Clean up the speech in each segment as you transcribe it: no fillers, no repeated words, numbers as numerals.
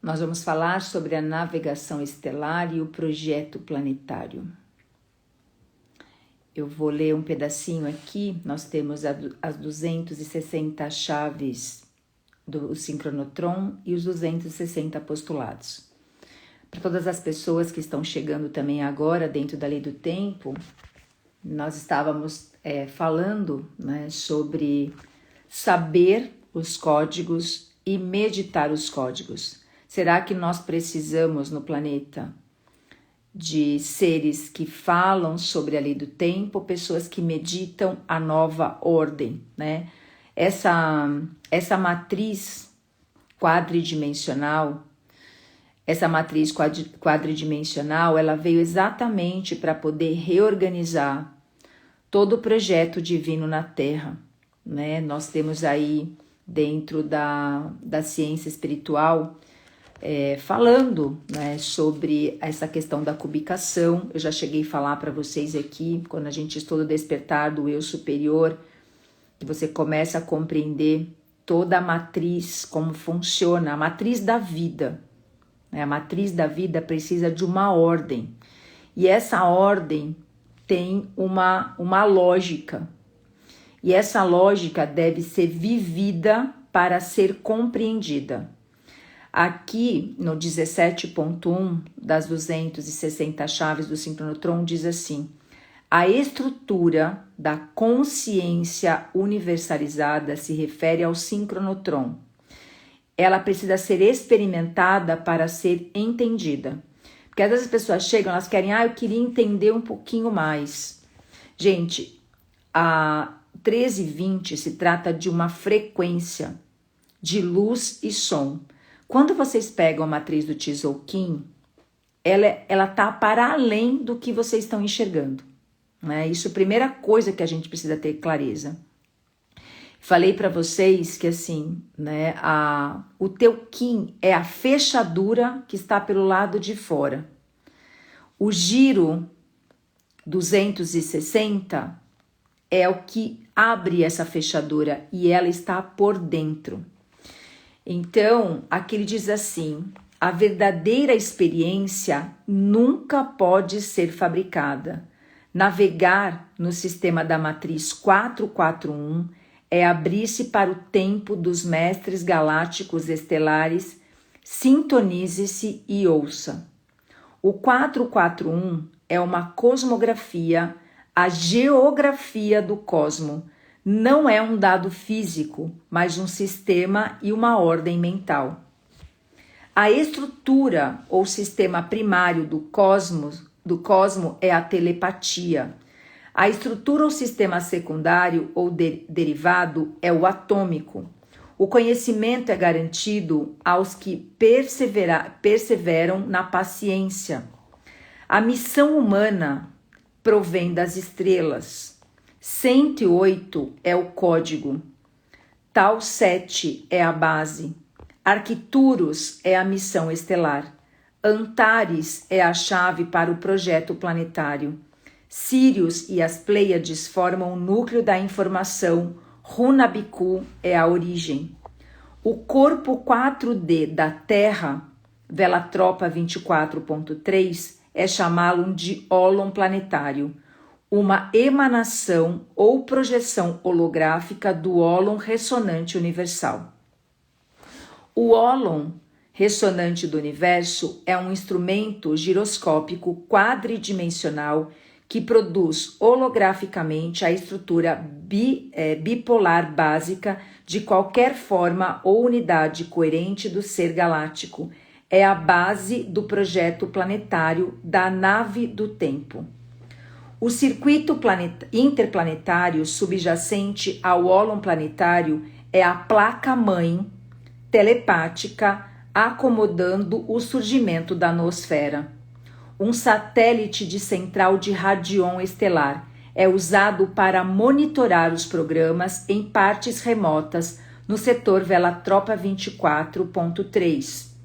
nós vamos falar sobre a navegação estelar e o projeto planetário. Eu vou ler um pedacinho aqui. Nós temos as 260 chaves do sincronotron e os 260 postulados. Para todas as pessoas que estão chegando também agora dentro da lei do tempo, nós estávamos falando, né, sobre saber os códigos e meditar os códigos. Será que nós precisamos no planeta de seres que falam sobre a lei do tempo, pessoas que meditam a nova ordem, né? Essa matriz quadridimensional, ela veio exatamente para poder reorganizar todo o projeto divino na Terra, né? Nós temos aí dentro da ciência espiritual falando, né, sobre essa questão da cubicação. Eu já cheguei a falar para vocês aqui, quando a gente estuda o despertar do eu superior, que você começa a compreender toda a matriz, como funciona, a matriz da vida. A matriz da vida precisa de uma ordem, e essa ordem tem uma lógica, e essa lógica deve ser vivida para ser compreendida. Aqui no 17.1 das 260 chaves do sincronotron diz assim: a estrutura da consciência universalizada se refere ao sincronotron. Ela precisa ser experimentada para ser entendida. Porque às vezes as pessoas chegam, elas querem, eu queria entender um pouquinho mais. Gente, a 1320 se trata de uma frequência de luz e som. Quando vocês pegam a matriz do Tzolk'in, ela está para além do que vocês estão enxergando, né? Isso é a primeira coisa que a gente precisa ter clareza. Falei para vocês que assim, né, o teu Kim é a fechadura que está pelo lado de fora. O giro 260 é o que abre essa fechadura e ela está por dentro. Então, aqui ele diz assim: a verdadeira experiência nunca pode ser fabricada. Navegar no sistema da matriz 441 é abrir-se para o tempo dos mestres galácticos estelares. Sintonize-se e ouça. O 441 é uma cosmografia, a geografia do cosmo. Não é um dado físico, mas um sistema e uma ordem mental. A estrutura ou sistema primário do cosmo é a telepatia. A estrutura ou sistema secundário ou derivado é o atômico. O conhecimento é garantido aos que perseveram na paciência. A missão humana provém das estrelas. 108 é o código. Tau 7 é a base. Arcturus é a missão estelar. Antares é a chave para o projeto planetário. Sírius e as Pleiades formam o núcleo da informação. Runabiku é a origem. O corpo 4D da Terra, Velatropa 24.3, é chamá-lo de ólon planetário, uma emanação ou projeção holográfica do ólon ressonante universal. O ólon ressonante do universo é um instrumento giroscópico quadridimensional que produz holograficamente a estrutura bipolar básica de qualquer forma ou unidade coerente do ser galáctico. É a base do projeto planetário da nave do tempo. O circuito interplanetário subjacente ao ólon planetário é a placa-mãe telepática acomodando o surgimento da nosfera. Um satélite de central de Radion estelar é usado para monitorar os programas em partes remotas no setor Velatropa 24.3.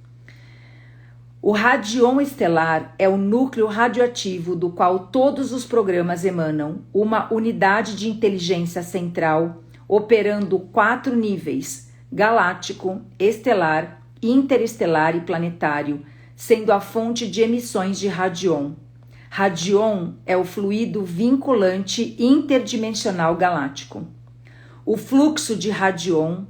O Radion estelar é o núcleo radioativo do qual todos os programas emanam, uma unidade de inteligência central operando 4 níveis: galáctico, estelar, interestelar e planetário, sendo a fonte de emissões de radion. Radion é o fluido vinculante interdimensional galáctico. O fluxo de radion,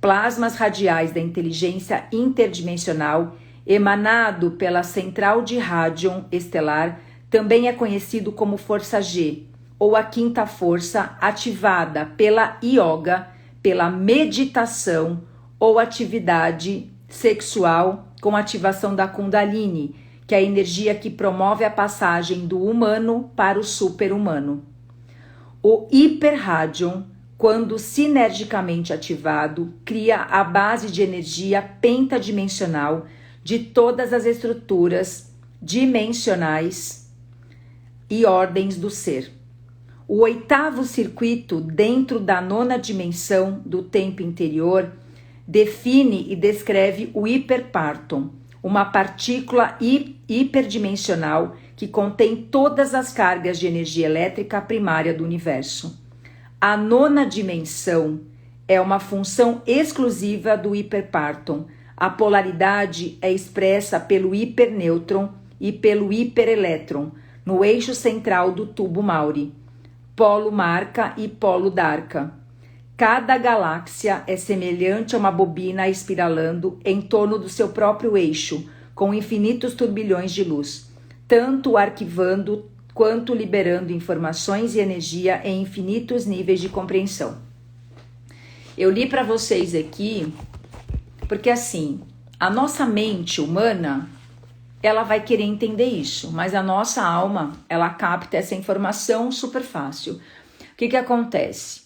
plasmas radiais da inteligência interdimensional, emanado pela central de rádion estelar, também é conhecido como força G, ou a quinta força ativada pela yoga, pela meditação ou atividade sexual com ativação da Kundalini, que é a energia que promove a passagem do humano para o super-humano. O hiperrádion, quando sinergicamente ativado, cria a base de energia pentadimensional de todas as estruturas dimensionais e ordens do ser. O oitavo circuito, dentro da nona dimensão do tempo interior, define e descreve o hiperparton, uma partícula hiperdimensional que contém todas as cargas de energia elétrica primária do universo. A nona dimensão é uma função exclusiva do hiperparton. A polaridade é expressa pelo hipernêutron e pelo hiperelétron, no eixo central do tubo Mauri, polo Marca e polo Darca. Cada galáxia é semelhante a uma bobina espiralando em torno do seu próprio eixo, com infinitos turbilhões de luz, tanto arquivando quanto liberando informações e energia em infinitos níveis de compreensão. Eu li para vocês aqui, porque assim, a nossa mente humana, ela vai querer entender isso, mas a nossa alma, ela capta essa informação super fácil. O que acontece?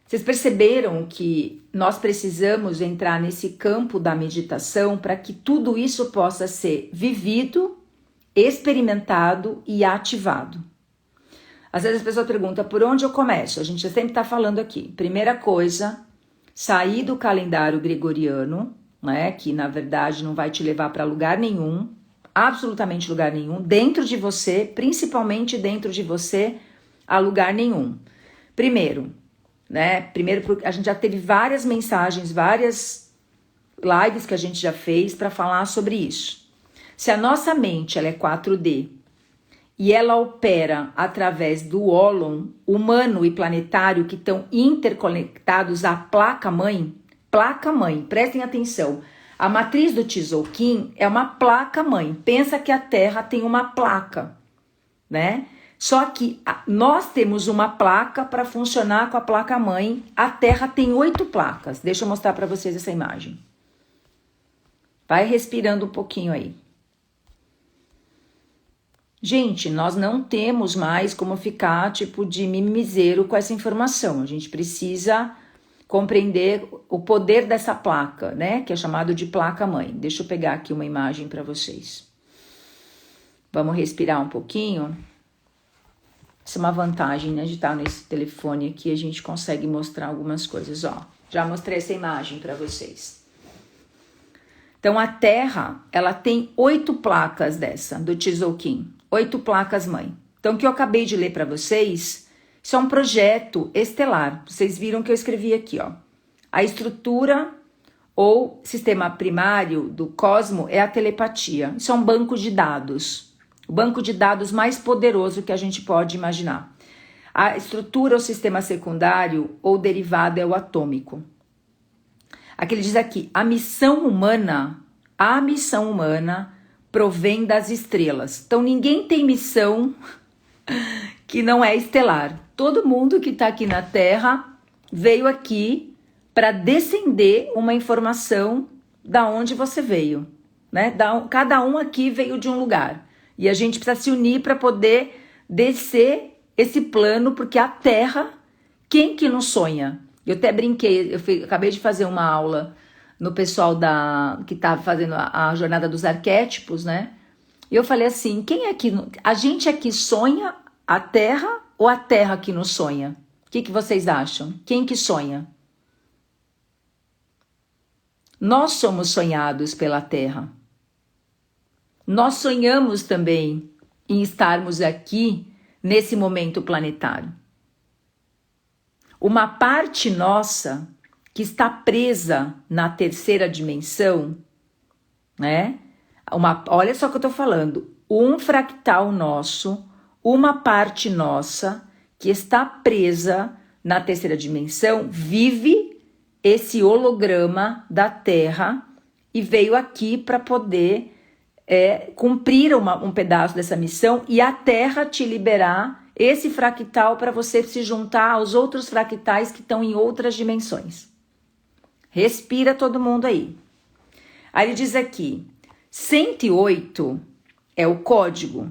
Vocês perceberam que nós precisamos entrar nesse campo da meditação para que tudo isso possa ser vivido, experimentado e ativado. Às vezes a pessoa pergunta, por onde eu começo? A gente sempre está falando aqui. Primeira coisa, sair do calendário gregoriano, né, que na verdade não vai te levar para lugar nenhum, absolutamente lugar nenhum, dentro de você, principalmente dentro de você, a lugar nenhum. Primeiro, a gente já teve várias mensagens, várias lives que a gente já fez para falar sobre isso. Se a nossa mente ela é 4D e ela opera através do ólon humano e planetário que estão interconectados à placa-mãe, prestem atenção, a matriz do Tzolk'in é uma placa-mãe, pensa que a Terra tem uma placa, né? Só que nós temos uma placa para funcionar com a placa-mãe. A Terra tem 8 placas. Deixa eu mostrar para vocês essa imagem. Vai respirando um pouquinho aí. Gente, nós não temos mais como ficar tipo de mimizeiro com essa informação. A gente precisa compreender o poder dessa placa, né? Que é chamado de placa-mãe. Deixa eu pegar aqui uma imagem para vocês. Vamos respirar um pouquinho. Isso é uma vantagem, né, de estar nesse telefone aqui, a gente consegue mostrar algumas coisas, ó. Já mostrei essa imagem para vocês. Então, a Terra, ela tem 8 placas dessa, do Tzolk'in. 8 placas mãe. Então, o que eu acabei de ler para vocês, isso é um projeto estelar. Vocês viram que eu escrevi aqui, ó. A estrutura ou sistema primário do cosmo é a telepatia. Isso é um banco de dados. O banco de dados mais poderoso que a gente pode imaginar. A estrutura ou sistema secundário ou derivado é o atômico. Aqui ele diz aqui, a missão humana provém das estrelas. Então ninguém tem missão que não é estelar. Todo mundo que está aqui na Terra veio aqui para descender uma informação da onde você veio, né? Cada um aqui veio de um lugar. E a gente precisa se unir para poder descer esse plano, porque a Terra, quem que não sonha? Eu até brinquei, acabei de fazer uma aula no pessoal que está fazendo a jornada dos arquétipos, né? E eu falei assim, quem é que... A gente aqui sonha a Terra ou a Terra que nos sonha? O que vocês acham? Quem que sonha? Nós somos sonhados pela Terra. Nós sonhamos também em estarmos aqui nesse momento planetário. Uma parte nossa que está presa na terceira dimensão, né? Olha só o que eu estou falando. Um fractal nosso, uma parte nossa que está presa na terceira dimensão, vive esse holograma da Terra e veio aqui para poder cumprir um pedaço dessa missão e a Terra te liberar esse fractal para você se juntar aos outros fractais que estão em outras dimensões. Respira todo mundo aí. Aí ele diz aqui, 108 é o código.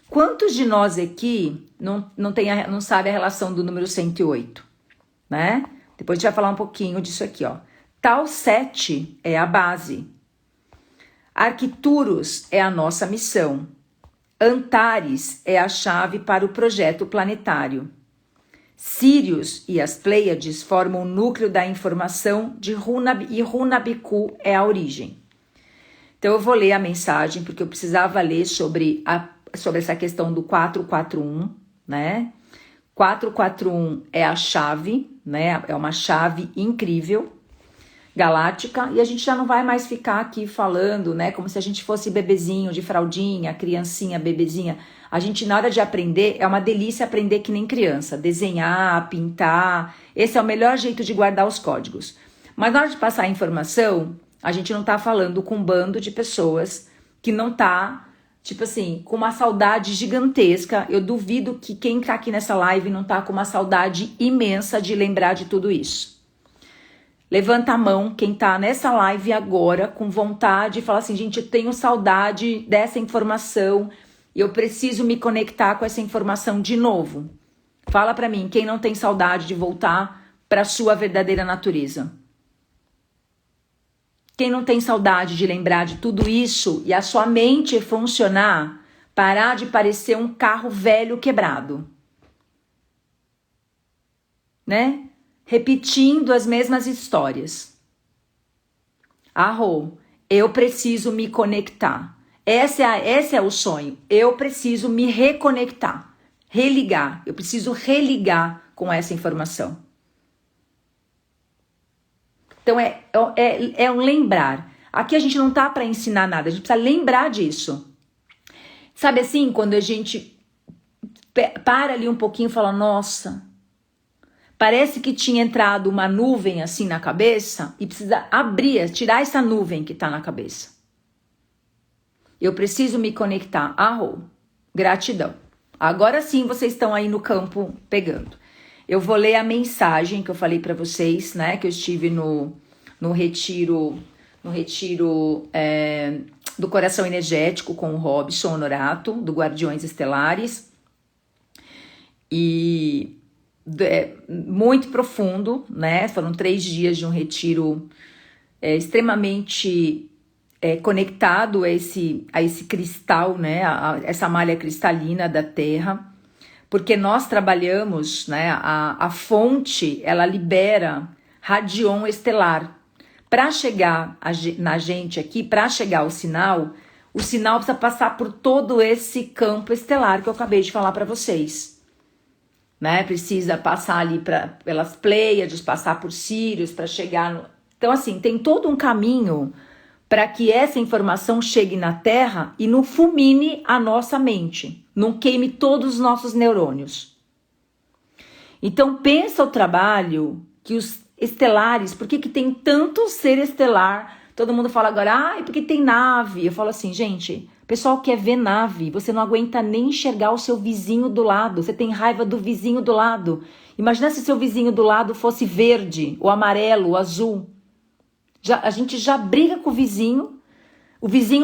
Quantos de nós aqui não sabe a relação do número 108, né? Depois a gente vai falar um pouquinho disso aqui, ó. Tal 7 é a base. Arcturus é a nossa missão. Antares é a chave para o projeto planetário. Sírius e as Pleiades formam o núcleo da informação e Runabiku é a origem. Então eu vou ler a mensagem porque eu precisava ler sobre essa questão do 441, né? 441 é a chave, né? É uma chave incrível, galáctica, e a gente já não vai mais ficar aqui falando, né? Como se a gente fosse bebezinho de fraldinha, criancinha, bebezinha. A gente, na hora de aprender, é uma delícia aprender que nem criança. Desenhar, pintar, esse é o melhor jeito de guardar os códigos. Mas na hora de passar a informação, a gente não tá falando com um bando de pessoas que não tá, tipo assim, com uma saudade gigantesca. Eu duvido que quem tá aqui nessa live não tá com uma saudade imensa de lembrar de tudo isso. Levanta a mão quem tá nessa live agora com vontade e fala assim, gente, eu tenho saudade dessa informação e eu preciso me conectar com essa informação de novo. Fala pra mim, quem não tem saudade de voltar pra sua verdadeira natureza? Quem não tem saudade de lembrar de tudo isso e a sua mente funcionar, parar de parecer um carro velho quebrado, né? Repetindo as mesmas histórias. Eu preciso me conectar. Esse é o sonho. Eu preciso me reconectar, religar. Eu preciso religar com essa informação. Então é um lembrar. Aqui a gente não tá para ensinar nada, a gente precisa lembrar disso. Sabe assim, quando a gente para ali um pouquinho e fala, nossa, parece que tinha entrado uma nuvem assim na cabeça e precisa abrir, tirar essa nuvem que tá na cabeça. Eu preciso me conectar. Gratidão. Agora sim vocês estão aí no campo pegando. Eu vou ler a mensagem que eu falei para vocês, né? Que eu estive no retiro do Coração Energético com o Robson Honorato, do Guardiões Estelares. E muito profundo, né? Foram 3 dias de um retiro extremamente conectado a esse cristal, né? Essa malha cristalina da Terra. Porque nós trabalhamos, né, a fonte, ela libera radion estelar. Para chegar na gente aqui, para chegar o sinal precisa passar por todo esse campo estelar que eu acabei de falar para vocês. Né? Precisa passar ali pelas Pleiades, passar por Sírios, para chegar no... Então, assim, tem todo um caminho para que essa informação chegue na Terra e não fulmine a nossa mente, não queime todos os nossos neurônios. Então pensa o trabalho que os estelares, por que tem tanto ser estelar? Todo mundo fala agora, porque tem nave. Eu falo assim, gente, o pessoal quer ver nave, você não aguenta nem enxergar o seu vizinho do lado, você tem raiva do vizinho do lado. Imagina se seu vizinho do lado fosse verde, ou amarelo, ou azul. A gente já briga com o vizinho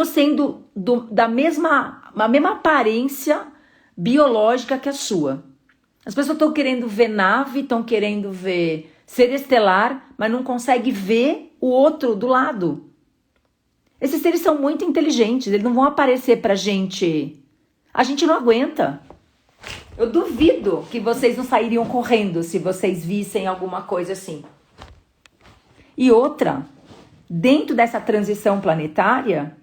sendo da mesma aparência biológica que a sua. As pessoas estão querendo ver nave, estão querendo ver ser estelar, mas não conseguem ver o outro do lado. Esses seres são muito inteligentes, eles não vão aparecer pra gente. A gente não aguenta. Eu duvido que vocês não sairiam correndo se vocês vissem alguma coisa assim. E outra... Dentro dessa transição planetária,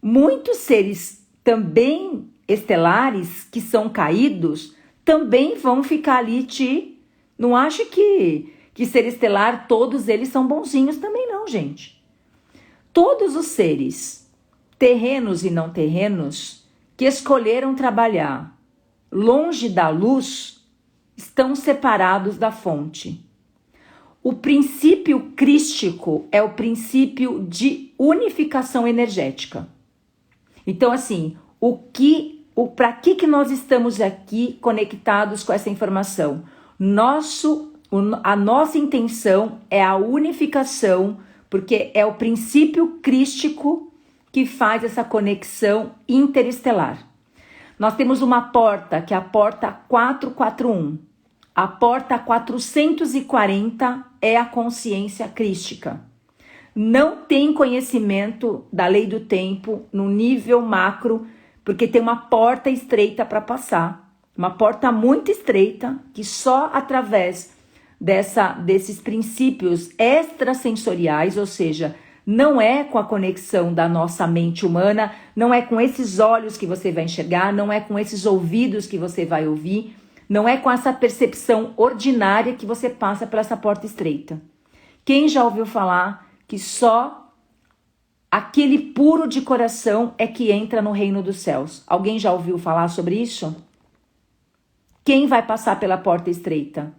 muitos seres também estelares que são caídos também vão ficar ali Não ache que que ser estelar, todos eles são bonzinhos também não, gente. Todos os seres, terrenos e não terrenos, que escolheram trabalhar longe da luz, estão separados da fonte. O princípio crístico é o princípio de unificação energética. Então, assim, para que nós estamos aqui conectados com essa informação? A nossa intenção é a unificação, porque é o princípio crístico que faz essa conexão interestelar. Nós temos uma porta, que é a porta 441. A porta 440 é a consciência crística. Não tem conhecimento da lei do tempo no nível macro, porque tem uma porta estreita para passar. Uma porta muito estreita, que só através desses princípios extrasensoriais, ou seja, não é com a conexão da nossa mente humana, não é com esses olhos que você vai enxergar, não é com esses ouvidos que você vai ouvir, não é com essa percepção ordinária que você passa por essa porta estreita. Quem já ouviu falar que só aquele puro de coração é que entra no reino dos céus? Alguém já ouviu falar sobre isso? Quem vai passar pela porta estreita?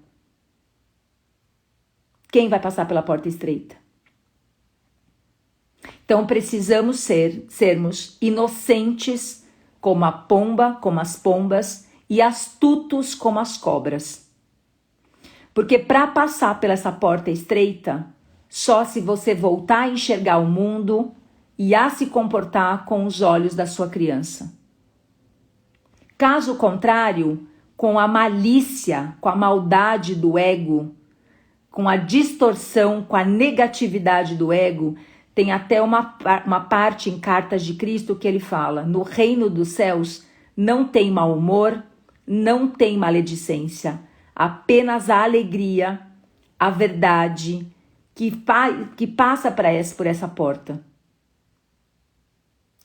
Quem vai passar pela porta estreita? Então precisamos sermos inocentes como a pomba, como as pombas, e astutos como as cobras. Porque para passar pela essa porta estreita, só se você voltar a enxergar o mundo e a se comportar com os olhos da sua criança. Caso contrário, com a malícia, com a maldade do ego, com a distorção, com a negatividade do ego, tem até uma parte em Cartas de Cristo que ele fala: no reino dos céus não tem mau humor, não tem maledicência, apenas a alegria, a verdade que passa por essa porta.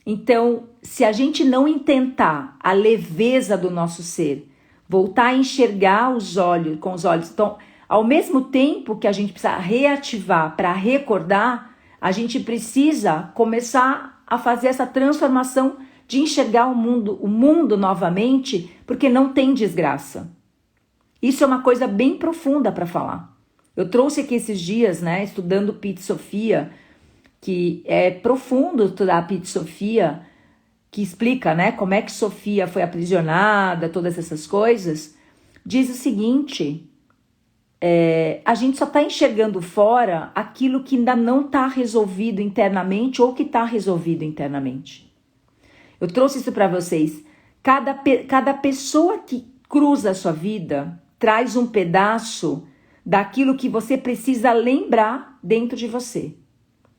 Então, se a gente não intentar a leveza do nosso ser, voltar a enxergar os olhos com os olhos, então, ao mesmo tempo que a gente precisa reativar para recordar, a gente precisa começar a fazer essa transformação de enxergar o mundo novamente, porque não tem desgraça. Isso é uma coisa bem profunda para falar. Eu trouxe aqui esses dias, né, estudando Pit Sofia, que é profundo estudar a Pit Sofia, que explica, né, como é que Sofia foi aprisionada, todas essas coisas. Diz o seguinte: a gente só está enxergando fora aquilo que ainda não está resolvido internamente ou que está resolvido internamente. Eu trouxe isso para vocês. Cada pessoa que cruza a sua vida traz um pedaço daquilo que você precisa lembrar dentro de você.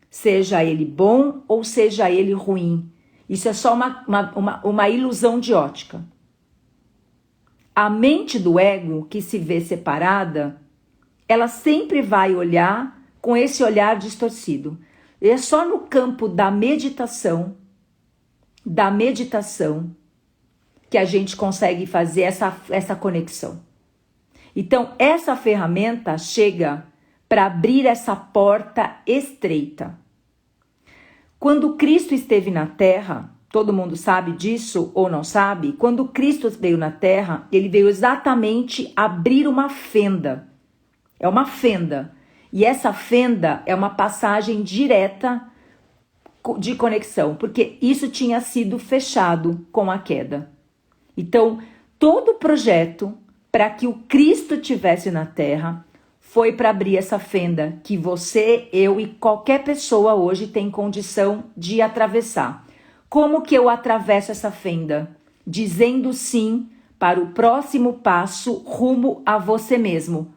Seja ele bom ou seja ele ruim. Isso é só uma ilusão de ótica. A mente do ego, que se vê separada, ela sempre vai olhar com esse olhar distorcido. E é só no campo da meditação que a gente consegue fazer essa conexão. Então, essa ferramenta chega para abrir essa porta estreita. Quando Cristo esteve na Terra, todo mundo sabe disso ou não sabe? Quando Cristo veio na Terra, ele veio exatamente abrir uma fenda. É uma fenda. E essa fenda é uma passagem direta de conexão, porque isso tinha sido fechado com a queda. Então, todo o projeto para que o Cristo tivesse na Terra foi para abrir essa fenda que você, eu e qualquer pessoa hoje tem condição de atravessar. Como que eu atravesso essa fenda? Dizendo sim para o próximo passo rumo a você mesmo.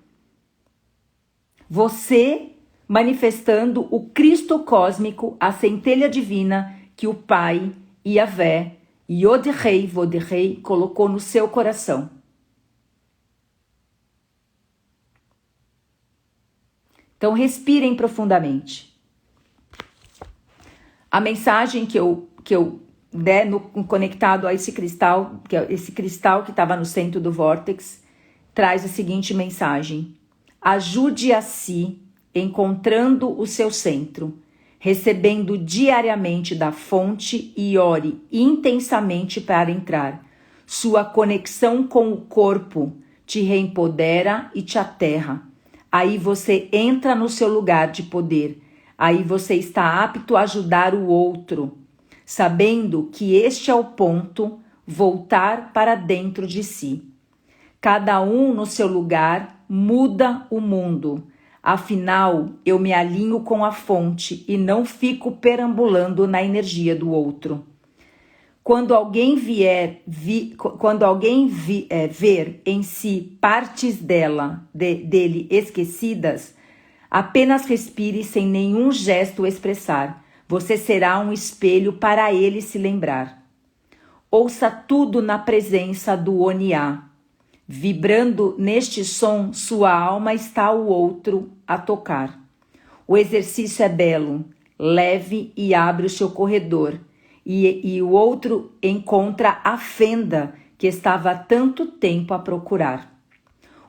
Você manifestando o Cristo cósmico, a centelha divina que o Pai, Yahvé, Yod-Rei, Vod-Rei, colocou no seu coração. Então respirem profundamente. A mensagem que eu der conectado a esse cristal, que é esse cristal que estava no centro do vórtex, traz a seguinte mensagem: Ajude a si, encontrando o seu centro, recebendo diariamente da fonte e ore intensamente para entrar. Sua conexão com o corpo te reempodera e te aterra. Aí você entra no seu lugar de poder. Aí você está apto a ajudar o outro, sabendo que este é o ponto, voltar para dentro de si. Cada um no seu lugar muda o mundo. Afinal, eu me alinho com a fonte e não fico perambulando na energia do outro. Quando alguém ver em si partes dele esquecidas, apenas respire sem nenhum gesto expressar. Você será um espelho para ele se lembrar. Ouça tudo na presença do Oniá. Vibrando neste som, sua alma está ao outro a tocar. O exercício é belo, leve e abre o seu corredor. E o outro encontra a fenda que estava há tanto tempo a procurar.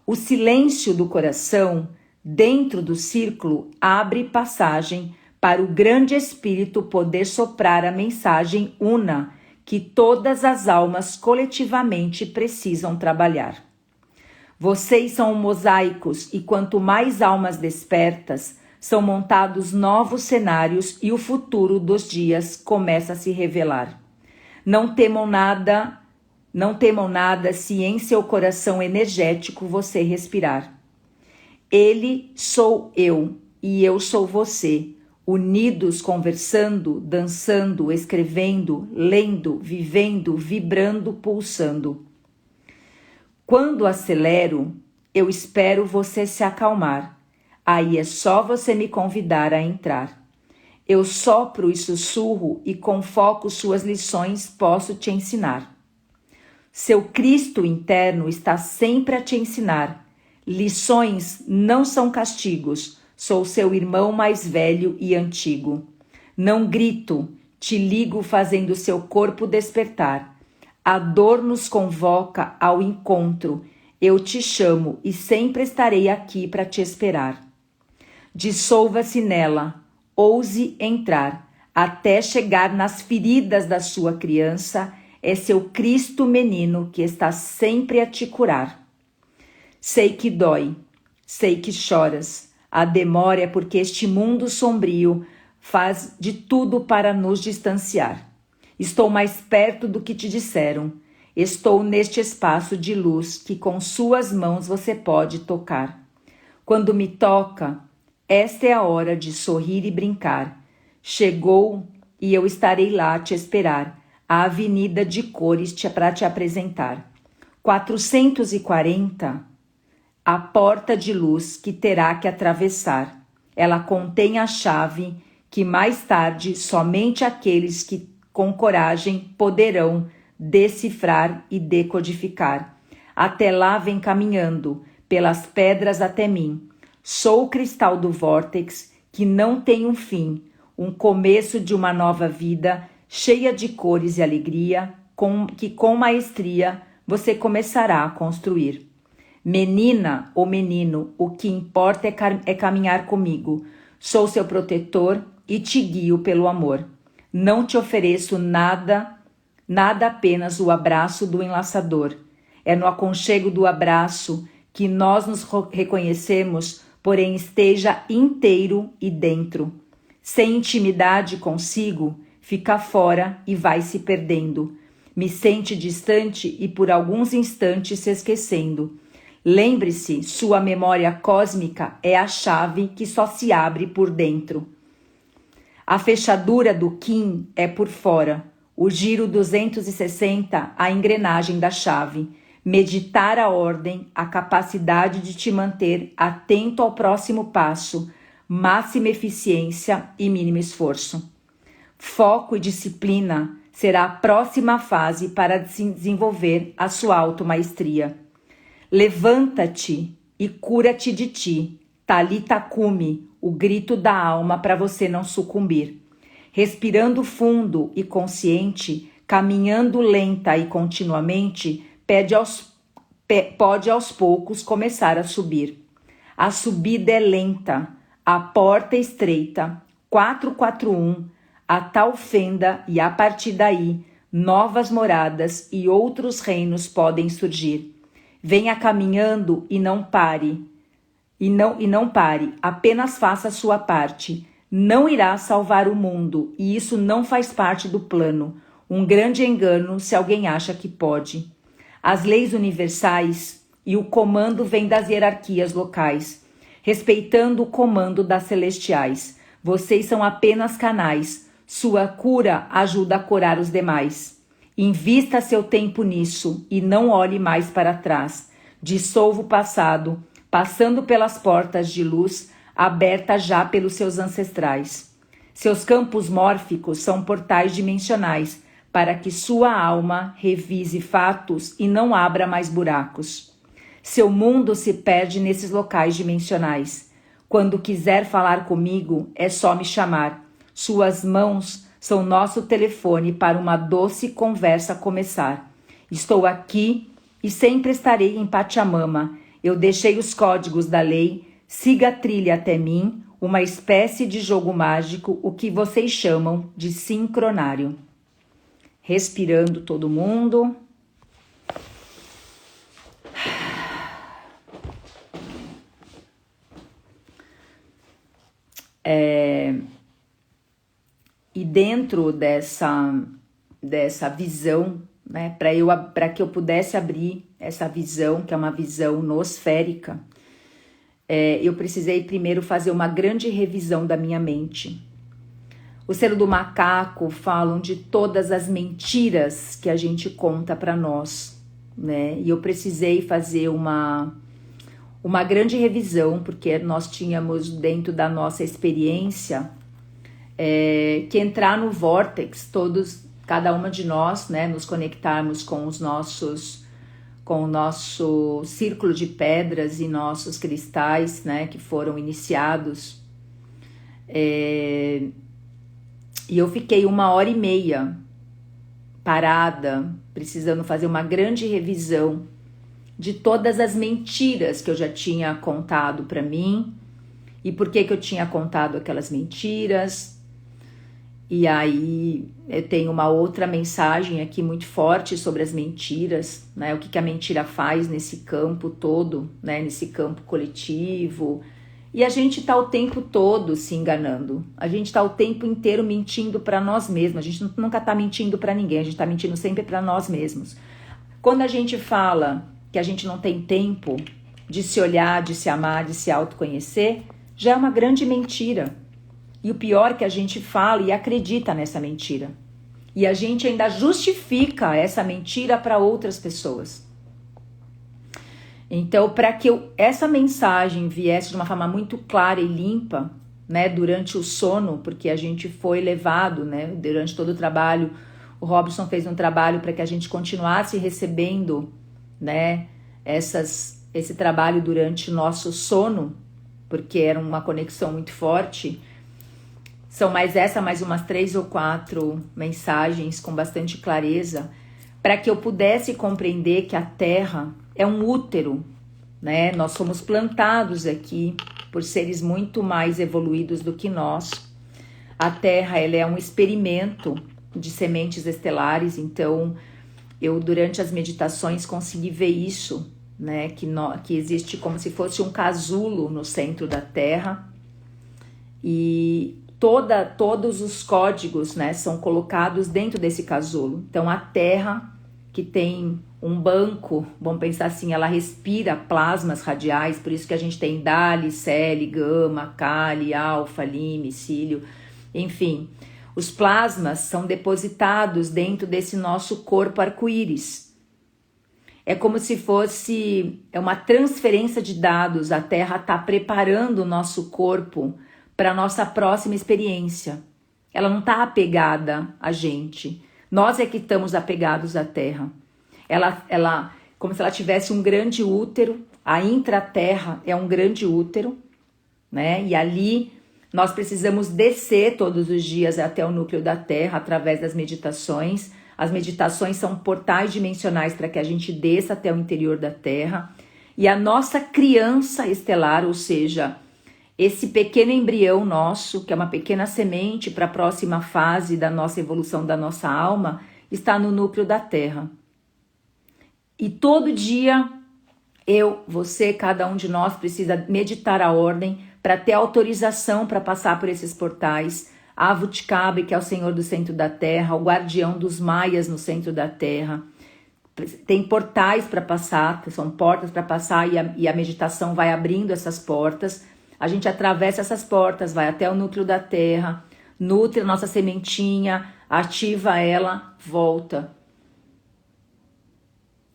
O silêncio do coração, dentro do círculo, abre passagem para o grande Espírito poder soprar a mensagem una que todas as almas coletivamente precisam trabalhar. Vocês são mosaicos e quanto mais almas despertas, são montados novos cenários e o futuro dos dias começa a se revelar. Não temam nada se em seu coração energético você respirar. Ele sou eu e eu sou você, unidos conversando, dançando, escrevendo, lendo, vivendo, vibrando, pulsando. Quando acelero, eu espero você se acalmar. Aí é só você me convidar a entrar. Eu sopro e sussurro e com foco suas lições posso te ensinar. Seu Cristo interno está sempre a te ensinar. Lições não são castigos, sou seu irmão mais velho e antigo. Não grito, te ligo fazendo seu corpo despertar. A dor nos convoca ao encontro. Eu te chamo e sempre estarei aqui para te esperar. Dissolva-se nela, ouse entrar, até chegar nas feridas da sua criança. É seu Cristo menino que está sempre a te curar. Sei que dói, sei que choras. A demora é porque este mundo sombrio faz de tudo para nos distanciar. Estou mais perto do que te disseram. Estou neste espaço de luz que com suas mãos você pode tocar. Quando me toca, esta é a hora de sorrir e brincar. Chegou e eu estarei lá a te esperar. A avenida de cores para te apresentar. 440, a porta de luz que terá que atravessar. Ela contém a chave que mais tarde somente aqueles que com coragem poderão decifrar e decodificar. Até lá vem caminhando, pelas pedras até mim. Sou o cristal do vórtex que não tem um fim, um começo de uma nova vida, cheia de cores e alegria, que com maestria você começará a construir. Menina ou menino, o que importa é caminhar comigo. Sou seu protetor e te guio pelo amor. Não te ofereço nada apenas o abraço do enlaçador. É no aconchego do abraço que nós nos reconhecemos, porém esteja inteiro e dentro. Sem intimidade consigo, fica fora e vai se perdendo. Me sente distante e por alguns instantes se esquecendo. Lembre-se, sua memória cósmica é a chave que só se abre por dentro. A fechadura do Kim é por fora. O giro 260, a engrenagem da chave. Meditar a ordem, a capacidade de te manter atento ao próximo passo, máxima eficiência e mínimo esforço. Foco e disciplina será a próxima fase para desenvolver a sua automaestria. Levanta-te e cura-te de ti. Talita Kumi, o grito da alma para você não sucumbir. Respirando fundo e consciente, caminhando lenta e continuamente, pode aos poucos começar a subir. A subida é lenta, a porta é estreita, 441, a tal fenda, e a partir daí, novas moradas e outros reinos podem surgir. Venha caminhando e não pare, e não pare, apenas faça a sua parte. Não irá salvar o mundo, e isso não faz parte do plano. Um grande engano se alguém acha que pode. As leis universais e o comando vêm das hierarquias locais, respeitando o comando das celestiais. Vocês são apenas canais. Sua cura ajuda a curar os demais. Invista seu tempo nisso e não olhe mais para trás. Dissolva o passado, passando pelas portas de luz abertas já pelos seus ancestrais. Seus campos mórficos são portais dimensionais para que sua alma revise fatos e não abra mais buracos. Seu mundo se perde nesses locais dimensionais. Quando quiser falar comigo, é só me chamar. Suas mãos são nosso telefone para uma doce conversa começar. Estou aqui e sempre estarei em Pachamama. Eu deixei os códigos da lei, siga a trilha até mim, uma espécie de jogo mágico, o que vocês chamam de sincronário. Respirando todo mundo. E dentro dessa visão, né, para que eu pudesse abrir essa visão, que é uma visão nosférica, eu precisei primeiro fazer uma grande revisão da minha mente. O selo do macaco falam de todas as mentiras que a gente conta para nós, né? E eu precisei fazer uma grande revisão, porque nós tínhamos dentro da nossa experiência que entrar no vórtex, cada uma de nós, né, nos conectarmos com o nosso círculo de pedras e nossos cristais, né, que foram iniciados. E eu fiquei 1h30 parada, precisando fazer uma grande revisão de todas as mentiras que eu já tinha contado para mim e por que eu tinha contado aquelas mentiras. E aí eu tenho uma outra mensagem aqui muito forte sobre as mentiras, né? O que a mentira faz nesse campo todo, né? Nesse campo coletivo. E a gente tá o tempo todo se enganando. A gente tá o tempo inteiro mentindo para nós mesmos. A gente nunca tá mentindo para ninguém. A gente tá mentindo sempre para nós mesmos. Quando a gente fala que a gente não tem tempo de se olhar, de se amar, de se autoconhecer, já é uma grande mentira. E o pior é que a gente fala e acredita nessa mentira. E a gente ainda justifica essa mentira para outras pessoas. Então, para que essa mensagem viesse de uma forma muito clara e limpa, né, durante o sono, porque a gente foi levado, né, durante todo o trabalho, o Robson fez um trabalho para que a gente continuasse recebendo, né, esse trabalho durante o nosso sono, porque era uma conexão muito forte. São mais umas 3 ou 4 mensagens com bastante clareza, para que eu pudesse compreender que a Terra é um útero, né? Nós somos plantados aqui por seres muito mais evoluídos do que nós. A Terra, ela é um experimento de sementes estelares, então eu durante as meditações consegui ver isso, né? Que existe como se fosse um casulo no centro da Terra e todos os códigos, né, são colocados dentro desse casulo. Então a Terra, que tem um banco, vamos pensar assim, ela respira plasmas radiais, por isso que a gente tem Dali, Celi, Gama, Kali, Alfa, Lime, Cílio, enfim. Os plasmas são depositados dentro desse nosso corpo arco-íris. É como se fosse uma transferência de dados. A Terra está preparando o nosso corpo para a nossa próxima experiência. Ela não está apegada a gente. Nós é que estamos apegados à Terra. Ela como se ela tivesse um grande útero. A intraterra é um grande útero, né? E ali nós precisamos descer todos os dias até o núcleo da Terra através das meditações. As meditações são portais dimensionais para que a gente desça até o interior da Terra. E a nossa criança estelar, ou seja, esse pequeno embrião nosso, que é uma pequena semente para a próxima fase da nossa evolução da nossa alma, está no núcleo da Terra. E todo dia, eu, você, cada um de nós precisa meditar a ordem para ter autorização para passar por esses portais. A Avutikabe, que é o Senhor do centro da Terra, o guardião dos Maias no centro da Terra. Tem portais para passar, são portas para passar e a meditação vai abrindo essas portas. A gente atravessa essas portas, vai até o núcleo da Terra, nutre a nossa sementinha, ativa ela, volta.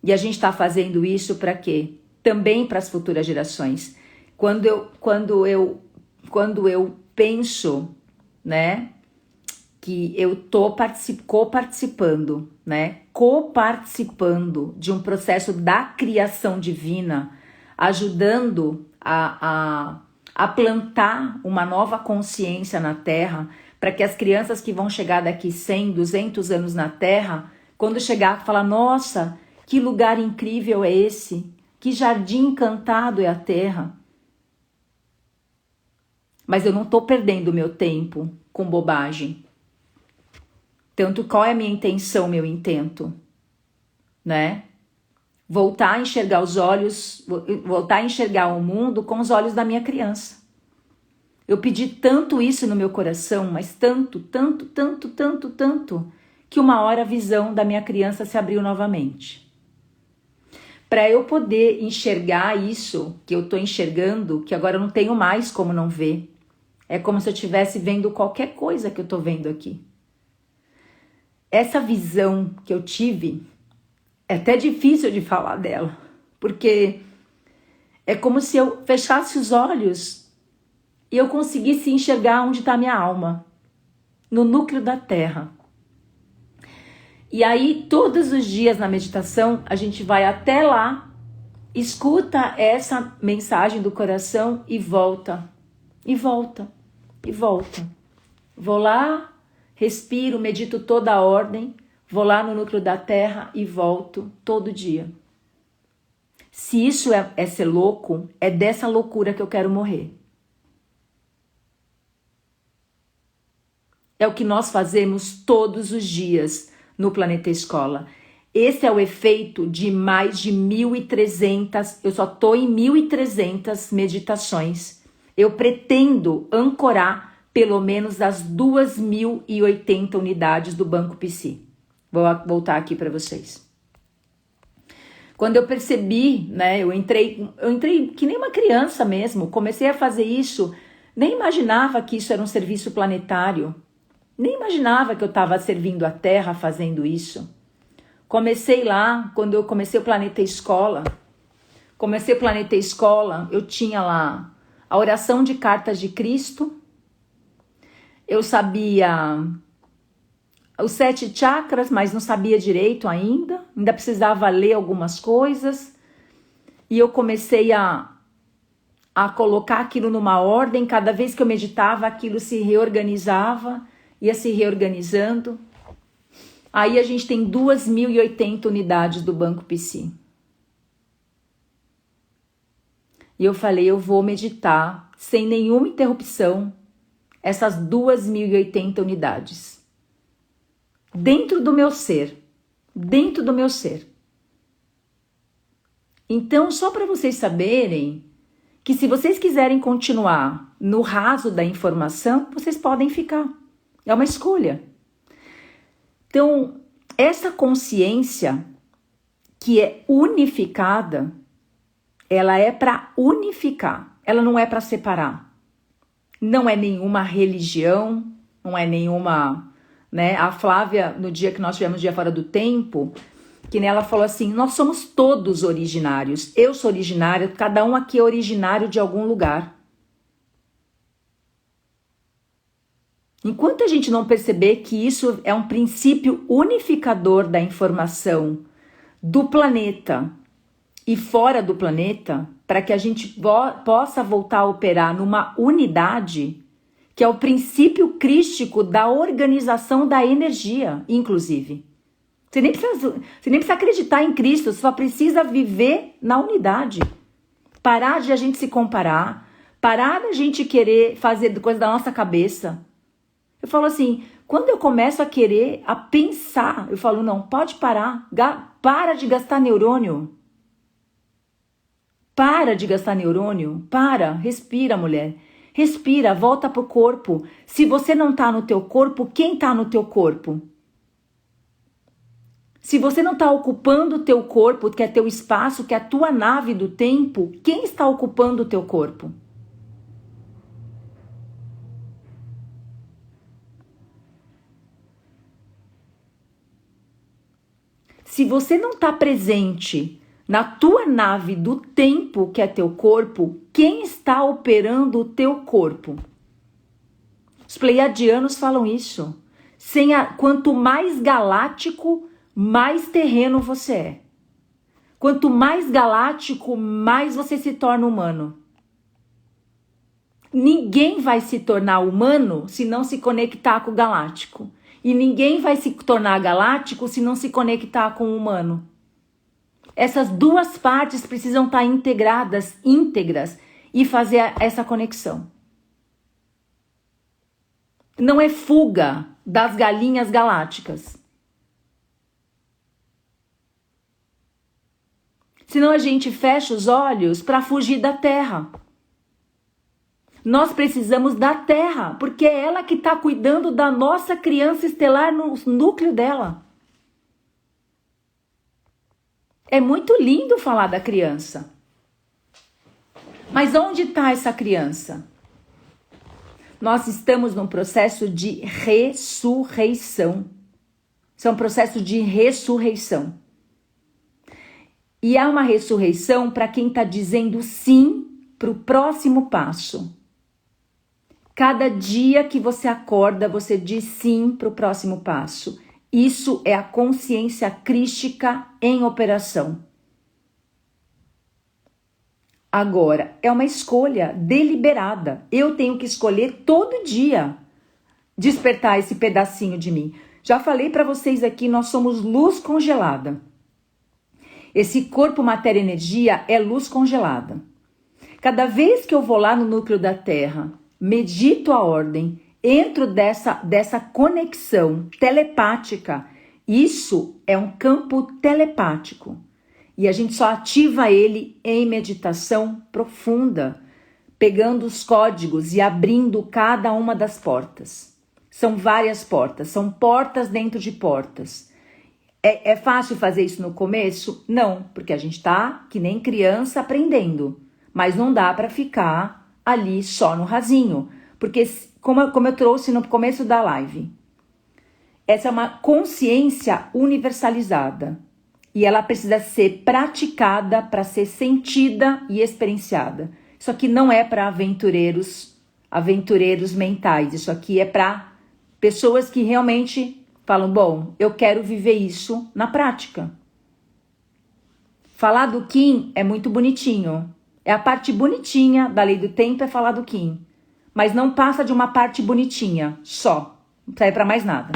E a gente está fazendo isso para quê? Também para as futuras gerações. Quando eu penso, né, que eu tô coparticipando, né, coparticipando de um processo da criação divina, ajudando a plantar uma nova consciência na Terra, para que as crianças que vão chegar daqui 100, 200 anos na Terra, quando chegar, falar, nossa, que lugar incrível é esse? Que jardim encantado é a Terra? Mas eu não estou perdendo meu tempo com bobagem. Tanto qual é a minha intenção, meu intento, né? Voltar a enxergar voltar a enxergar o mundo com os olhos da minha criança. Eu pedi tanto isso no meu coração, mas tanto, que uma hora a visão da minha criança se abriu novamente. Para eu poder enxergar isso que eu estou enxergando, que agora eu não tenho mais como não ver. É como se eu estivesse vendo qualquer coisa que eu estou vendo aqui. Essa visão que eu tive, é até difícil de falar dela, porque é como se eu fechasse os olhos e eu conseguisse enxergar onde está minha alma, no núcleo da Terra. E aí, todos os dias na meditação, a gente vai até lá, escuta essa mensagem do coração e volta, e volta, e volta. Vou lá, respiro, medito toda a ordem, vou lá no núcleo da Terra e volto todo dia. Se isso é ser louco, é dessa loucura que eu quero morrer. É o que nós fazemos todos os dias no Planeta Escola. Esse é o efeito de mais de 1.300, eu só estou em 1.300 meditações. Eu pretendo ancorar pelo menos as 2.080 unidades do Banco Psi. Vou voltar aqui para vocês. Quando eu percebi, né, eu entrei que nem uma criança mesmo, comecei a fazer isso, nem imaginava que isso era um serviço planetário. Nem imaginava que eu estava servindo a Terra fazendo isso. Comecei lá, quando eu comecei o Planeta Escola. Eu tinha lá a oração de cartas de Cristo. Eu sabia os 7 chakras, mas não sabia direito ainda. Ainda precisava ler algumas coisas. E eu comecei a colocar aquilo numa ordem. Cada vez que eu meditava, aquilo se reorganizava. Ia se reorganizando. Aí a gente tem 2.080 unidades do Banco Psi. E eu falei, eu vou meditar sem nenhuma interrupção essas 2.080 unidades. Dentro do meu ser. Dentro do meu ser. Então, só para vocês saberem que se vocês quiserem continuar no raso da informação, vocês podem ficar. É uma escolha. Então, essa consciência que é unificada, ela é para unificar, ela não é para separar. Não é nenhuma religião, não é nenhuma, né? A Flávia, no dia que nós tivemos Dia Fora do Tempo, que nela falou assim, nós somos todos originários. Eu sou originária, cada um aqui é originário de algum lugar. Enquanto a gente não perceber que isso é um princípio unificador da informação do planeta e fora do planeta, para que a gente possa voltar a operar numa unidade, que é o princípio crístico da organização da energia, inclusive. Você nem precisa acreditar em Cristo, você só precisa viver na unidade. Parar de a gente se comparar, parar da gente querer fazer coisa da nossa cabeça. Eu falo assim, quando eu começo a querer, a pensar, eu falo, não, pode parar, para de gastar neurônio. Para de gastar neurônio, respira, mulher. Respira, volta pro corpo. Se você não tá no teu corpo, quem tá no teu corpo? Se você não tá ocupando o teu corpo, que é teu espaço, que é a tua nave do tempo, quem está ocupando o teu corpo? Se você não tá presente na tua nave do tempo, que é teu corpo, quem está operando o teu corpo? Os pleiadianos falam isso. Quanto mais galáctico, mais terreno você é. Quanto mais galáctico, mais você se torna humano. Ninguém vai se tornar humano se não se conectar com o galáctico. E ninguém vai se tornar galáctico se não se conectar com o humano. Essas duas partes precisam estar íntegras e fazer essa conexão. Não é fuga das galinhas galácticas. Senão a gente fecha os olhos para fugir da Terra. Nós precisamos da Terra, porque é ela que está cuidando da nossa criança estelar no núcleo dela. É muito lindo falar da criança. Mas onde está essa criança? Nós estamos num processo de ressurreição. Isso é um processo de ressurreição. E há uma ressurreição para quem está dizendo sim para o próximo passo. Cada dia que você acorda, você diz sim para o próximo passo. Isso é a consciência crística em operação. Agora, é uma escolha deliberada. Eu tenho que escolher todo dia despertar esse pedacinho de mim. Já falei para vocês aqui, nós somos luz congelada. Esse corpo, matéria e energia é luz congelada. Cada vez que eu vou lá no núcleo da Terra, medito a ordem, entro dessa conexão telepática. Isso é um campo telepático. E a gente só ativa ele em meditação profunda, pegando os códigos e abrindo cada uma das portas. São várias portas, são portas dentro de portas. É fácil fazer isso no começo? Não, porque a gente está que nem criança aprendendo. Mas não dá para ficar ali só no rasinho. Porque, como eu trouxe no começo da live, essa é uma consciência universalizada. E ela precisa ser praticada para ser sentida e experienciada. Isso aqui não é para aventureiros mentais. Isso aqui é para pessoas que realmente falam, bom, eu quero viver isso na prática. Falar do Kim é muito bonitinho. É a parte bonitinha da lei do tempo é falar do Kim. Mas não passa de uma parte bonitinha, só. Não serve para mais nada.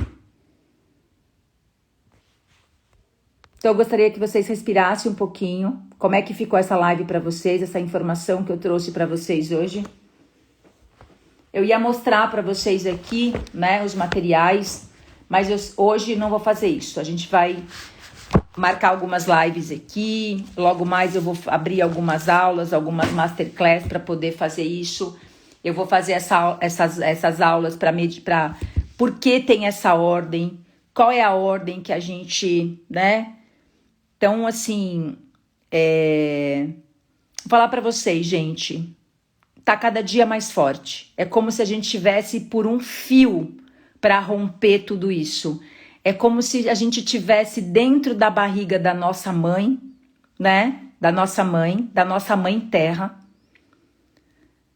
Então eu gostaria que vocês respirassem um pouquinho. Como é que ficou essa live para vocês, essa informação que eu trouxe para vocês hoje? Eu ia mostrar para vocês aqui, né, os materiais, mas hoje não vou fazer isso. A gente vai marcar algumas lives aqui. Logo mais eu vou abrir algumas aulas, algumas masterclass para poder fazer isso. Eu vou fazer essas aulas para meditar. Por que tem essa ordem? Qual é a ordem que a gente, né? Então, assim, vou falar para vocês, gente, tá cada dia mais forte. É como se a gente tivesse por um fio para romper tudo isso. É como se a gente tivesse dentro da barriga da nossa mãe, né? Da nossa mãe terra,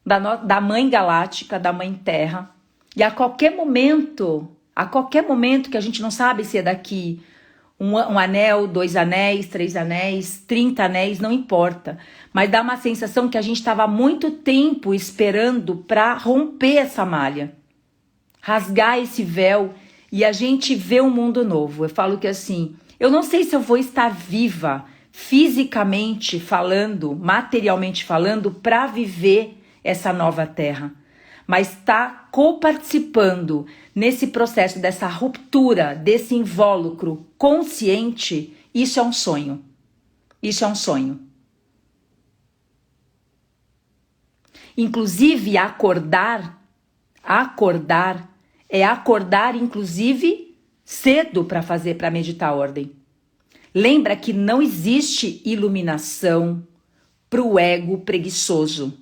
da mãe galáctica, da mãe terra. E a qualquer momento que a gente não sabe se é daqui um anel, 2 anéis, 3 anéis, 30 anéis, não importa. Mas dá uma sensação que a gente estava há muito tempo esperando para romper essa malha. Rasgar esse véu e a gente vê um mundo novo. Eu falo que assim, eu não sei se eu vou estar viva fisicamente falando, materialmente falando, para viver essa nova terra. Mas está coparticipando nesse processo dessa ruptura, desse invólucro consciente, isso é um sonho. Isso é um sonho. Inclusive, acordar é acordar, inclusive, cedo para meditar a ordem. Lembra que não existe iluminação para o ego preguiçoso.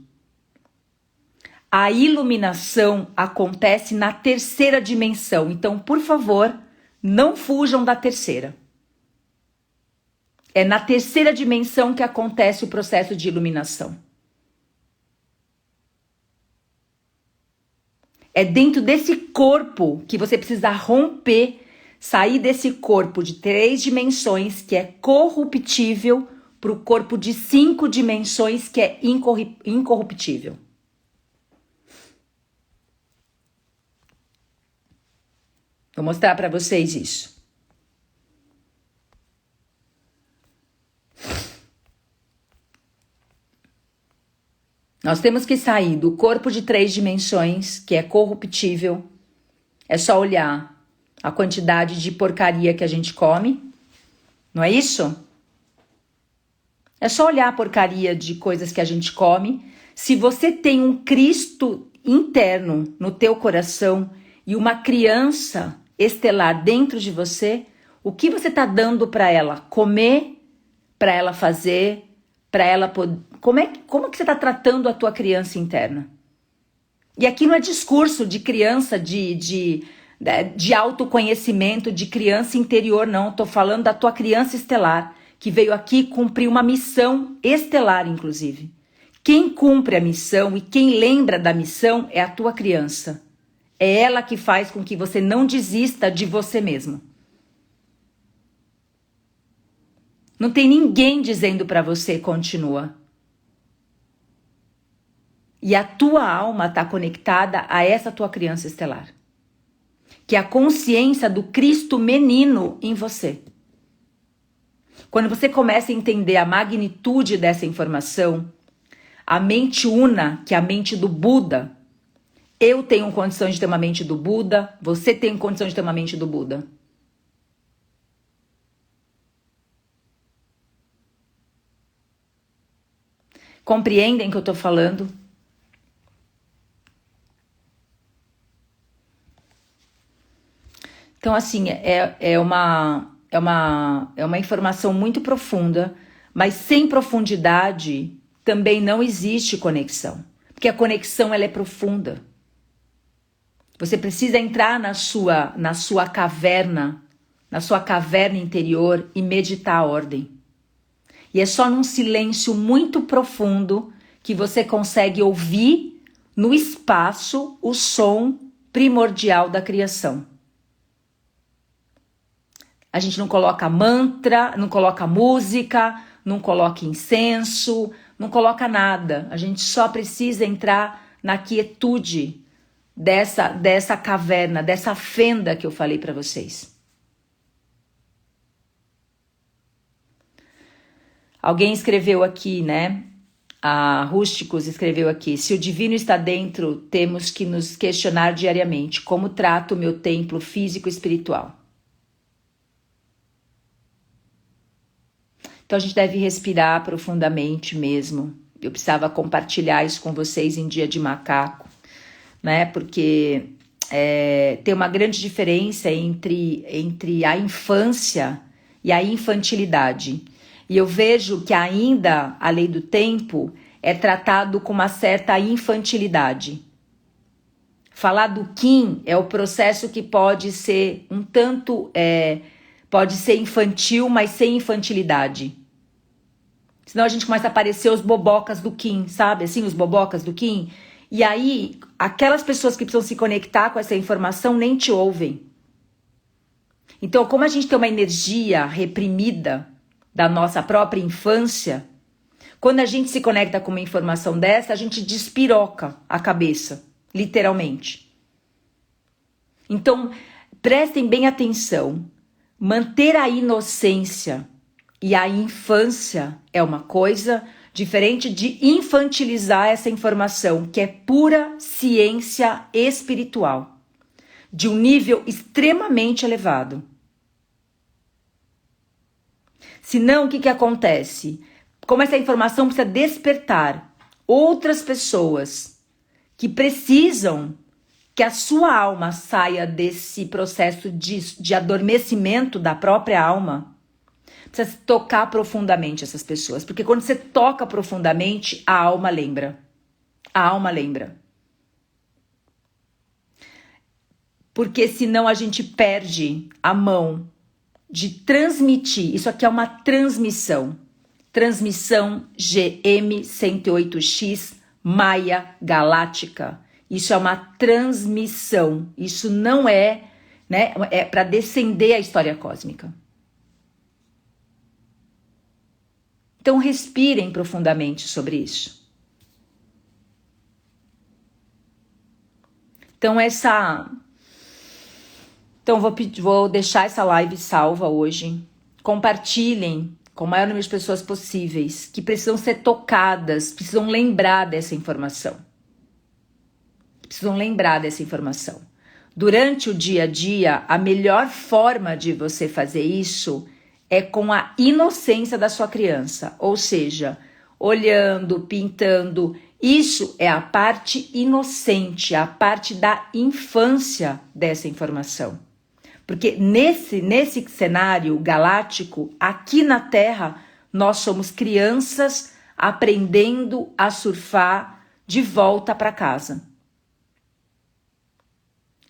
A iluminação acontece na terceira dimensão. Então, por favor, não fujam da terceira. É na terceira dimensão que acontece o processo de iluminação. É dentro desse corpo que você precisa romper, sair desse corpo de 3 dimensões que é corruptível para o corpo de 5 dimensões que é incorruptível. Vou mostrar para vocês isso. Nós temos que sair do corpo de 3 dimensões, que é corruptível. É só olhar a quantidade de porcaria que a gente come. Não é isso? É só olhar a porcaria de coisas que a gente come. Se você tem um Cristo interno no teu coração e uma criança estelar dentro de você, o que você está dando para ela comer, para ela fazer, para ela poder... Como que você está tratando a tua criança interna? E aqui não é discurso de criança, de autoconhecimento, de criança interior, não. Estou falando da tua criança estelar, que veio aqui cumprir uma missão estelar, inclusive. Quem cumpre a missão e quem lembra da missão é a tua criança. É ela que faz com que você não desista de você mesmo. Não tem ninguém dizendo para você continua. E a tua alma está conectada a essa tua criança estelar. Que é a consciência do Cristo menino em você. Quando você começa a entender a magnitude dessa informação, a mente una, que é a mente do Buda, eu tenho condição de ter uma mente do Buda, você tem condição de ter uma mente do Buda. Compreendem o que eu estou falando? Então, assim, é uma informação muito profunda, mas sem profundidade também não existe conexão. Porque a conexão ela é profunda. Você precisa entrar na sua caverna interior e meditar a ordem. E é só num silêncio muito profundo que você consegue ouvir no espaço o som primordial da criação. A gente não coloca mantra, não coloca música, não coloca incenso, não coloca nada. A gente só precisa entrar na quietude dessa caverna, dessa fenda que eu falei para vocês. Alguém escreveu aqui, né? A Rústicos escreveu aqui: se o divino está dentro, temos que nos questionar diariamente como trato o meu templo físico e espiritual. Então a gente deve respirar profundamente mesmo. Eu precisava compartilhar isso com vocês em Dia de Macaco, né? Porque tem uma grande diferença entre a infância e a infantilidade. E eu vejo que ainda a lei do tempo é tratado com uma certa infantilidade. Falar do Kim é o processo que pode ser um tanto... pode ser infantil, mas sem infantilidade. Senão a gente começa a aparecer os bobocas do Kim, sabe? Assim, os bobocas do Kim. E aí, aquelas pessoas que precisam se conectar com essa informação nem te ouvem. Então, como a gente tem uma energia reprimida da nossa própria infância, quando a gente se conecta com uma informação dessa, a gente despiroca a cabeça, literalmente. Então, prestem bem atenção. Manter a inocência E a infância é uma coisa diferente de infantilizar essa informação, que é pura ciência espiritual, de um nível extremamente elevado. Senão, o que acontece? Como essa informação precisa despertar outras pessoas que precisam que a sua alma saia desse processo de adormecimento da própria alma, precisa tocar profundamente essas pessoas. Porque quando você toca profundamente, a alma lembra. A alma lembra. Porque senão a gente perde a mão de transmitir. Isso aqui é uma transmissão. Transmissão GM108X Maia Galáctica. Isso é uma transmissão. Isso não é, né? É para descender a história cósmica. Então respirem profundamente sobre isso. Então vou deixar essa live salva hoje. Compartilhem com o maior número de pessoas possíveis que precisam ser tocadas, precisam lembrar dessa informação. Precisam lembrar dessa informação. Durante o dia a dia, a melhor forma de você fazer isso é com a inocência da sua criança, ou seja, olhando, pintando. Isso é a parte inocente, a parte da infância dessa informação. Porque nesse cenário galáctico, aqui na Terra, nós somos crianças aprendendo a surfar de volta para casa.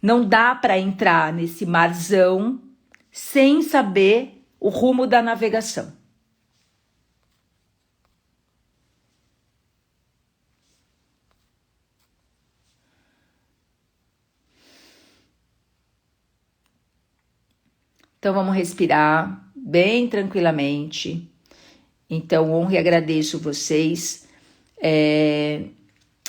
Não dá para entrar nesse marzão sem saber o rumo da navegação. Então vamos respirar bem tranquilamente. Então honro e agradeço vocês.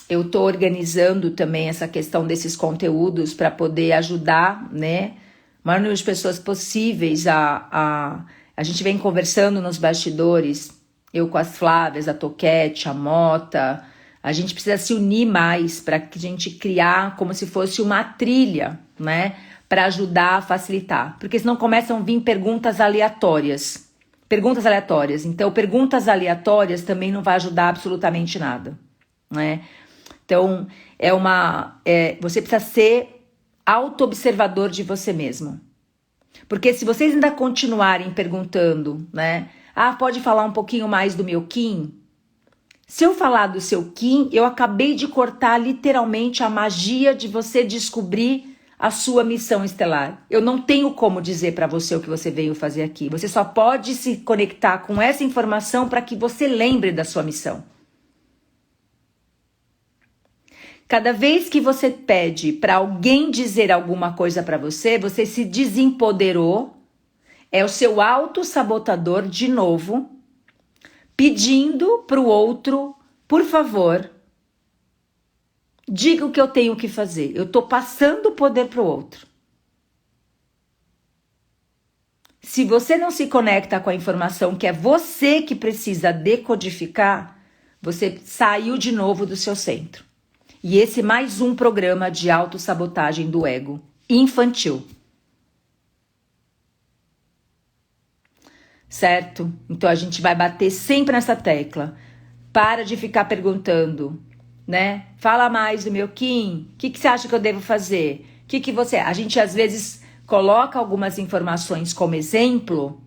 Eu estou organizando também essa questão desses conteúdos para poder ajudar, né, o maior número de pessoas possíveis a gente vem conversando nos bastidores, eu com as Flávias, a Toquete, a Mota, a gente precisa se unir mais para que a gente criar como se fosse uma trilha, né, para ajudar a facilitar, porque senão começam a vir perguntas aleatórias. Então perguntas aleatórias também não vai ajudar absolutamente nada, né? Então você precisa ser auto-observador de você mesmo. Porque se vocês ainda continuarem perguntando, né? Pode falar um pouquinho mais do meu Kim? Se eu falar do seu Kim, eu acabei de cortar literalmente a magia de você descobrir a sua missão estelar. Eu não tenho como dizer para você o que você veio fazer aqui. Você só pode se conectar com essa informação para que você lembre da sua missão. Cada vez que você pede para alguém dizer alguma coisa para você, você se desempoderou, é o seu autossabotador de novo, pedindo para o outro, por favor, diga o que eu tenho que fazer. Eu estou passando o poder para o outro. Se você não se conecta com a informação que é você que precisa decodificar, você saiu de novo do seu centro. E esse é mais um programa de autossabotagem do ego infantil. Certo? Então a gente vai bater sempre nessa tecla. Para de ficar perguntando, né? Fala mais do meu Kim. O que você acha que eu devo fazer? A gente às vezes coloca algumas informações como exemplo,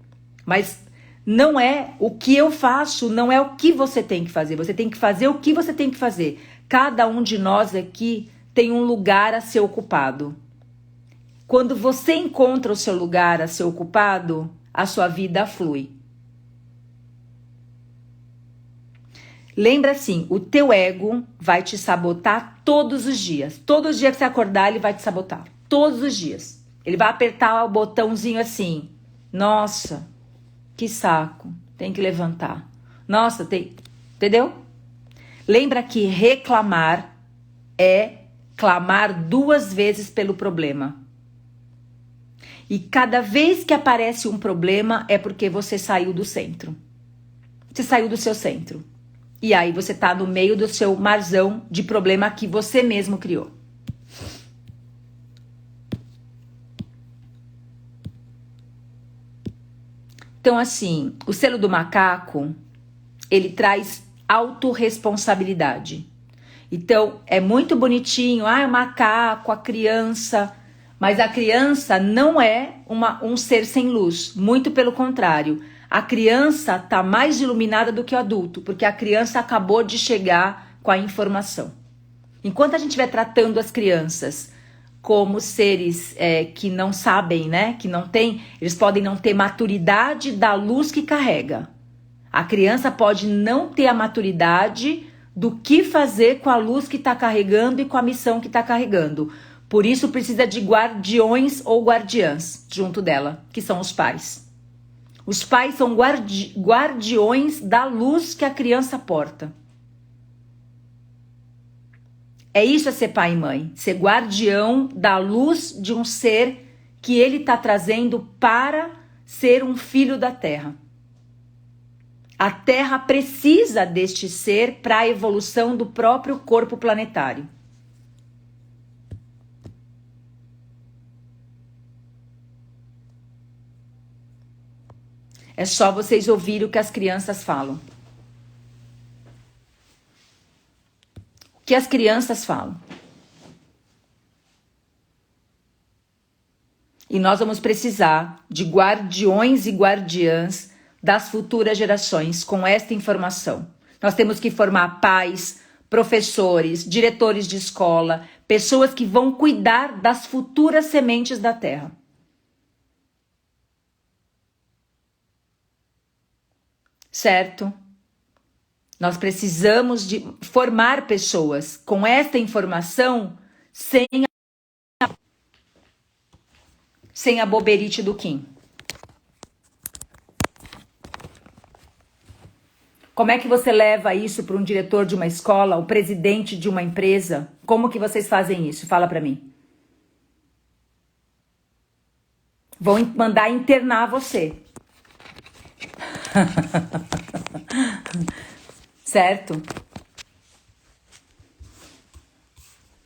mas não é o que eu faço, não é o que você tem que fazer. Você tem que fazer o que você tem que fazer. Cada um de nós aqui tem um lugar a ser ocupado. Quando você encontra o seu lugar a ser ocupado, a sua vida flui. Lembra assim, o teu ego vai te sabotar todos os dias. Todos os dias que você acordar, ele vai te sabotar. Todos os dias. Ele vai apertar o botãozinho assim. Nossa, que saco. Tem que levantar. Nossa, tem... Entendeu? Lembra que reclamar é clamar 2 vezes pelo problema. E cada vez que aparece um problema é porque você saiu do centro. Você saiu do seu centro. E aí você tá no meio do seu marzão de problema que você mesmo criou. Então, assim, o selo do macaco, ele traz autorresponsabilidade. Então, é muito bonitinho, o macaco, a criança, mas a criança não é um ser sem luz, muito pelo contrário. A criança está mais iluminada do que o adulto, porque a criança acabou de chegar com a informação. Enquanto a gente estiver tratando as crianças como seres que não sabem, né, que não tem, eles podem não ter maturidade da luz que carrega. A criança pode não ter a maturidade do que fazer com a luz que está carregando e com a missão que está carregando. Por isso precisa de guardiões ou guardiãs junto dela, que são os pais. Os pais são guardiões da luz que a criança porta. É isso ser pai e mãe, ser guardião da luz de um ser que ele está trazendo para ser um filho da Terra. A Terra precisa deste ser para a evolução do próprio corpo planetário. É só vocês ouvirem o que as crianças falam. O que as crianças falam. E nós vamos precisar de guardiões e guardiãs das futuras gerações com esta informação. Nós temos que formar pais, professores, diretores de escola, pessoas que vão cuidar das futuras sementes da Terra. Certo? Nós precisamos de formar pessoas com esta informação sem a boberite do Kim. Como é que você leva isso para um diretor de uma escola, o presidente de uma empresa? Como que vocês fazem isso? Fala para mim. Vão mandar internar você. Certo?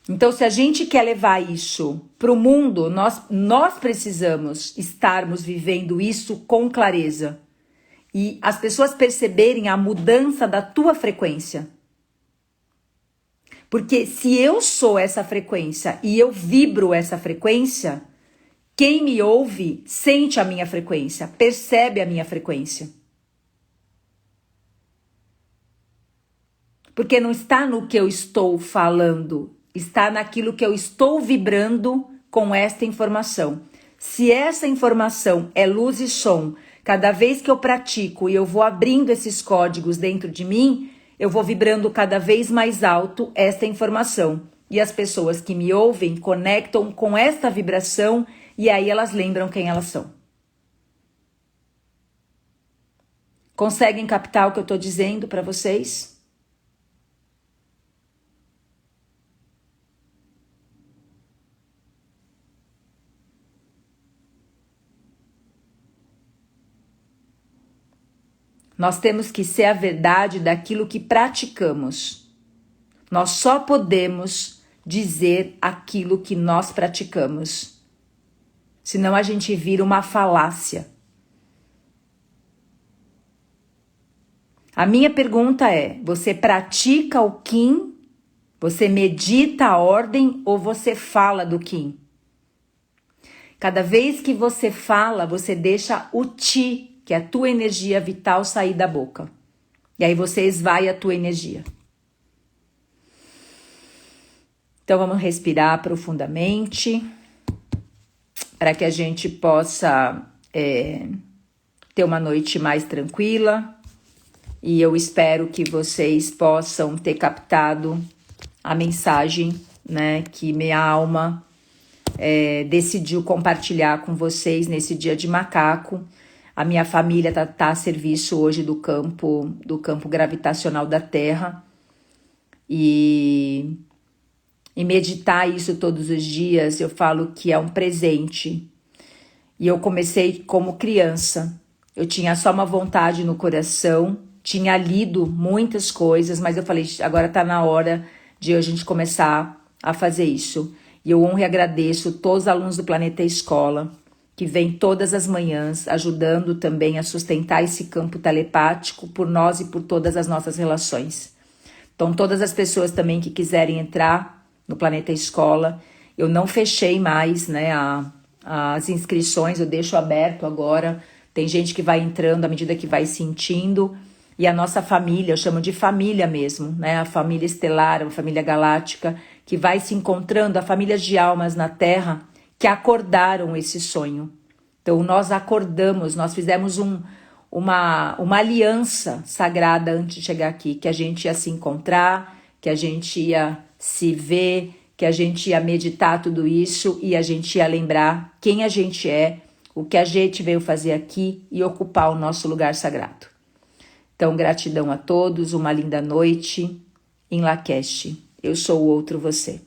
Então, se a gente quer levar isso para o mundo, nós precisamos estarmos vivendo isso com clareza. E as pessoas perceberem a mudança da tua frequência. Porque se eu sou essa frequência e eu vibro essa frequência, quem me ouve sente a minha frequência, percebe a minha frequência. Porque não está no que eu estou falando, está naquilo que eu estou vibrando com esta informação. Se essa informação é luz e som, cada vez que eu pratico e eu vou abrindo esses códigos dentro de mim, eu vou vibrando cada vez mais alto esta informação. E as pessoas que me ouvem conectam com esta vibração e aí elas lembram quem elas são. Conseguem captar o que eu estou dizendo para vocês? Nós temos que ser a verdade daquilo que praticamos. Nós só podemos dizer aquilo que nós praticamos. Senão a gente vira uma falácia. A minha pergunta é, você pratica o Kim? Você medita a ordem ou você fala do Kim? Cada vez que você fala, você deixa o Ti, que é a tua energia vital, sair da boca. E aí você esvai a tua energia. Então vamos respirar profundamente para que a gente possa ter uma noite mais tranquila. E eu espero que vocês possam ter captado a mensagem, né, que minha alma decidiu compartilhar com vocês nesse dia de macaco. A minha família tá a serviço hoje do campo gravitacional da Terra. E meditar isso todos os dias, eu falo que é um presente. E eu comecei como criança. Eu tinha só uma vontade no coração, tinha lido muitas coisas, mas eu falei, agora tá na hora de a gente começar a fazer isso. E eu honro e agradeço todos os alunos do Planeta Escola, que vêm todas as manhãs, ajudando também a sustentar esse campo telepático por nós e por todas as nossas relações. Então, todas as pessoas também que quiserem entrar no Planeta Escola, eu não fechei mais, né, as inscrições, eu deixo aberto agora. Tem gente que vai entrando à medida que vai sentindo. E a nossa família, eu chamo de família mesmo, né? A família estelar, a família galáctica, que vai se encontrando, a família de almas na Terra que acordaram esse sonho. Então, nós acordamos, nós fizemos uma aliança sagrada antes de chegar aqui, que a gente ia se encontrar, que a gente ia se ver, que a gente ia meditar tudo isso e a gente ia lembrar quem a gente é, o que a gente veio fazer aqui e ocupar o nosso lugar sagrado. Então, gratidão a todos, uma linda noite em Lakesh. Eu sou o outro você.